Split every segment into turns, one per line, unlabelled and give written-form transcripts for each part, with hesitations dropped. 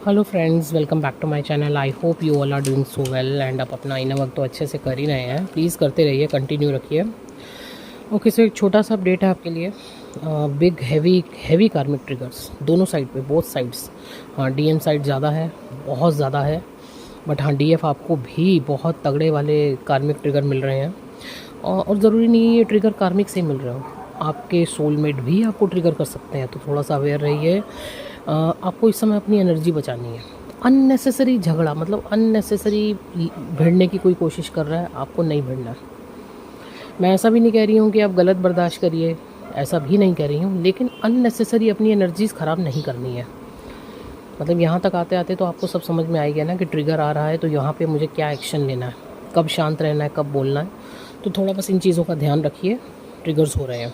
Hello friends, welcome back to my channel. I hope you all are doing so well and आप अपना inner work तो अच्छे से कर ही रहे हैं। प्लीज़ करते रहिए, कंटिन्यू रखिए। ओके, सो एक छोटा सा अपडेट है आपके लिए। बिग हैवी कार्मिक ट्रिगर्स दोनों साइड पे, बोथ साइड्स। हाँ, डीएम साइड ज़्यादा है, बहुत ज़्यादा है, बट हाँ डीएफ आपको भी बहुत तगड़े वाले कार्मिक ट्रिगर मिल रहे हैं। और ज़रूरी नहीं ये ट्रिगर कार्मिक से मिल रहे हो, आपके सोलमेट भी आपको ट्रिगर कर सकते हैं। तो थोड़ा सा अवेयर रहिए। आपको इस समय अपनी एनर्जी बचानी है। अननेसेसरी झगड़ा, मतलब अननेसेसरी भिड़ने की कोई कोशिश कर रहा है, आपको नहीं भिड़ना है। मैं ऐसा भी नहीं कह रही हूँ कि आप गलत बर्दाश्त करिए, ऐसा भी नहीं कह रही हूँ, लेकिन अननेसेसरी अपनी एनर्जीज़ ख़राब नहीं करनी है। मतलब यहाँ तक आते आते तो आपको सब समझ में आ गया ना कि ट्रिगर आ रहा है तो यहाँ पे मुझे क्या एक्शन लेना है, कब शांत रहना है, कब बोलना है। तो थोड़ा बस इन चीज़ों का ध्यान रखिए। ट्रिगर्स हो रहे हैं।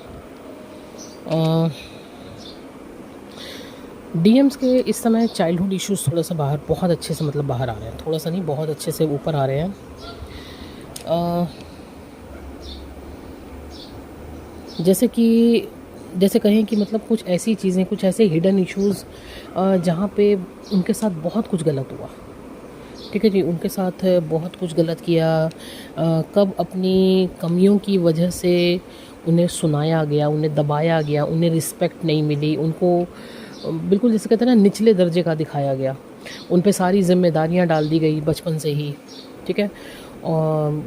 डीएम्स के इस समय चाइल्डहुड इश्यूज़ थोड़ा सा बाहर, बहुत अच्छे से, मतलब बाहर आ रहे हैं। थोड़ा सा नहीं, बहुत अच्छे से ऊपर आ रहे हैं। जैसे कहें कि मतलब कुछ ऐसी चीज़ें, कुछ ऐसे हिडन इश्यूज़ जहाँ पे उनके साथ बहुत कुछ गलत हुआ। ठीक है जी, उनके साथ बहुत कुछ गलत किया। कब अपनी कमियों की वजह से उन्हें सुनाया गया, उन्हें दबाया गया, उन्हें रिस्पेक्ट नहीं मिली, उनको बिल्कुल जैसे कहते हैं ना निचले दर्जे का दिखाया गया। उन पे सारी जिम्मेदारियां डाल दी गई बचपन से ही। ठीक है। और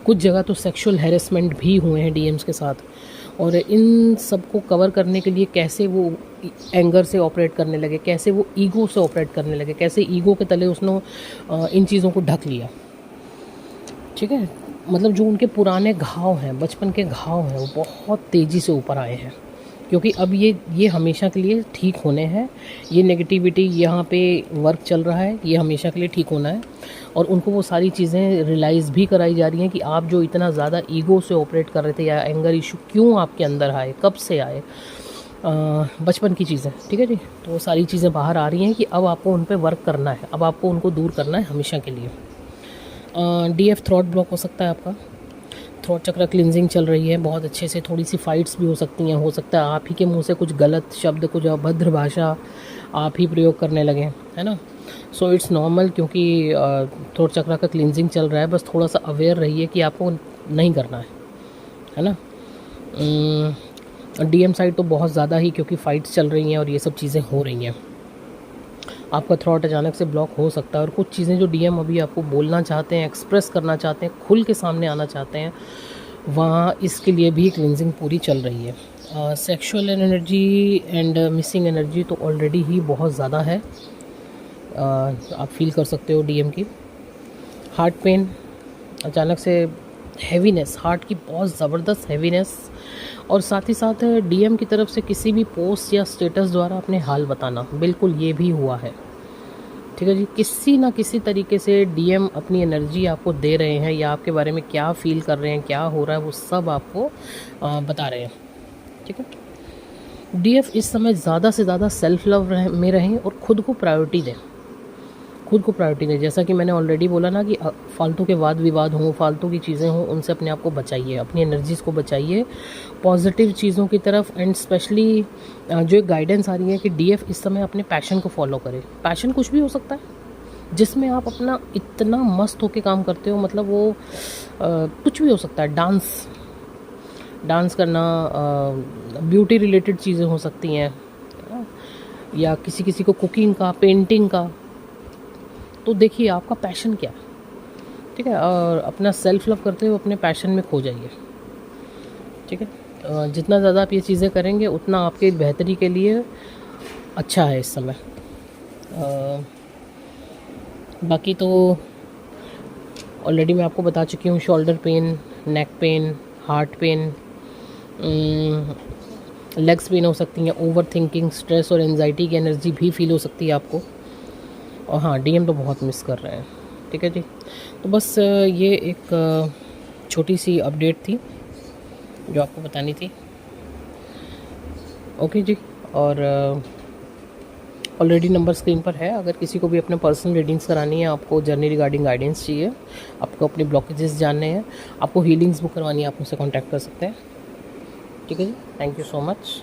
कुछ जगह तो सेक्सुअल हैरेसमेंट भी हुए हैं डीएम्स के साथ। और इन सब को कवर करने के लिए कैसे वो एंगर से ऑपरेट करने लगे, कैसे वो ईगो से ऑपरेट करने लगे, कैसे ईगो के तले उसने इन चीज़ों को ढक लिया। ठीक है। मतलब जो उनके पुराने घाव हैं, बचपन के घाव हैं, वो बहुत तेज़ी से ऊपर आए हैं, क्योंकि अब ये हमेशा के लिए ठीक होने हैं। ये नेगेटिविटी यहाँ पे वर्क चल रहा है, ये हमेशा के लिए ठीक होना है। और उनको वो सारी चीज़ें रियलाइज़ भी कराई जा रही हैं कि आप जो इतना ज़्यादा ईगो से ऑपरेट कर रहे थे, या एंगर इशू क्यों आपके अंदर आए, कब से आए, बचपन की चीज़ें। ठीक है जी। तो वो सारी चीज़ें बाहर आ रही हैं कि अब आपको उन पर वर्क करना है, अब आपको उनको दूर करना है हमेशा के लिए। डीएफ थ्रॉट ब्लॉक हो सकता है आपका। थ्रोट चक्र क्लिनजिंग चल रही है बहुत अच्छे से। थोड़ी सी फाइट्स भी हो सकती हैं। हो सकता है आप ही के मुंह से कुछ गलत शब्द, कुछ अभद्र भाषा आप ही प्रयोग करने लगे, है ना। सो इट्स नॉर्मल, क्योंकि थ्रोट चक्र का क्लिनजिंग चल रहा है। बस थोड़ा सा अवेयर रहिए कि आपको नहीं करना है ना। डीएम साइड तो बहुत ज़्यादा ही, क्योंकि फाइट्स चल रही हैं और ये सब चीज़ें हो रही हैं। आपका थ्रॉट अचानक से ब्लॉक हो सकता है। और कुछ चीज़ें जो डीएम अभी आपको बोलना चाहते हैं, एक्सप्रेस करना चाहते हैं, खुल के सामने आना चाहते हैं, वहाँ इसके लिए भी क्लिनजिंग पूरी चल रही है। Sexual energy and missing energy तो ऑलरेडी ही बहुत ज़्यादा है। आप फील कर सकते हो डीएम की। हार्ट पेन, अचानक से हैवीनेस, हार्ट की बहुत ज़बरदस्त हैवीनेस। और साथ ही साथ डीएम की तरफ से किसी भी पोस्ट या स्टेटस द्वारा अपने हाल बताना, बिल्कुल ये भी हुआ है। ठीक है जी। किसी ना किसी तरीके से डीएम अपनी एनर्जी आपको दे रहे हैं, या आपके बारे में क्या फील कर रहे हैं, क्या हो रहा है, वो सब आपको बता रहे हैं। ठीक है। डीएफ इस समय ज़्यादा से ज़्यादा सेल्फ लव में रहें और ख़ुद को प्रायोरिटी दें। खुद को प्रायोरिटी दें। जैसा कि मैंने ऑलरेडी बोला ना कि फालतू के वाद विवाद हों, फालतू की चीज़ें हों, उनसे अपने आप को बचाइए, अपनी एनर्जीज़ को बचाइए पॉजिटिव चीज़ों की तरफ। एंड स्पेशली जो एक गाइडेंस आ रही है कि डीएफ इस समय अपने पैशन को फॉलो करे। पैशन कुछ भी हो सकता है जिसमें आप अपना इतना मस्त होकर काम करते हो, मतलब वो कुछ भी हो सकता है। डांस करना, ब्यूटी रिलेटेड चीज़ें हो सकती हैं, या किसी को कुकिंग का, पेंटिंग का। तो देखिए आपका पैशन क्या है। ठीक है। और अपना सेल्फ लव करते हुए अपने पैशन में खो जाइए। ठीक है। जितना ज़्यादा आप ये चीज़ें करेंगे उतना आपके बेहतरी के लिए अच्छा है इस समय। बाकी तो ऑलरेडी मैं आपको बता चुकी हूँ। Shoulder pain, neck pain, heart pain, legs pain हो सकती हैं। ओवर थिंकिंग, स्ट्रेस और एंजाइटी की एनर्जी भी फील हो सकती है आपको। और हाँ, डीएम तो बहुत मिस कर रहे हैं। ठीक है जी। तो बस ये एक छोटी सी अपडेट थी जो आपको बतानी थी। ओके जी। और ऑलरेडी नंबर स्क्रीन पर है। अगर किसी को भी अपने पर्सनल रीडिंग्स करानी है, आपको जर्नी रिगार्डिंग गाइडेंस चाहिए, आपको अपने ब्लॉकेजेस जानने हैं, आपको हीलिंग्स बुक करवानी है, आप मुझसे कॉन्टैक्ट कर सकते हैं। ठीक है जी। Thank you so much.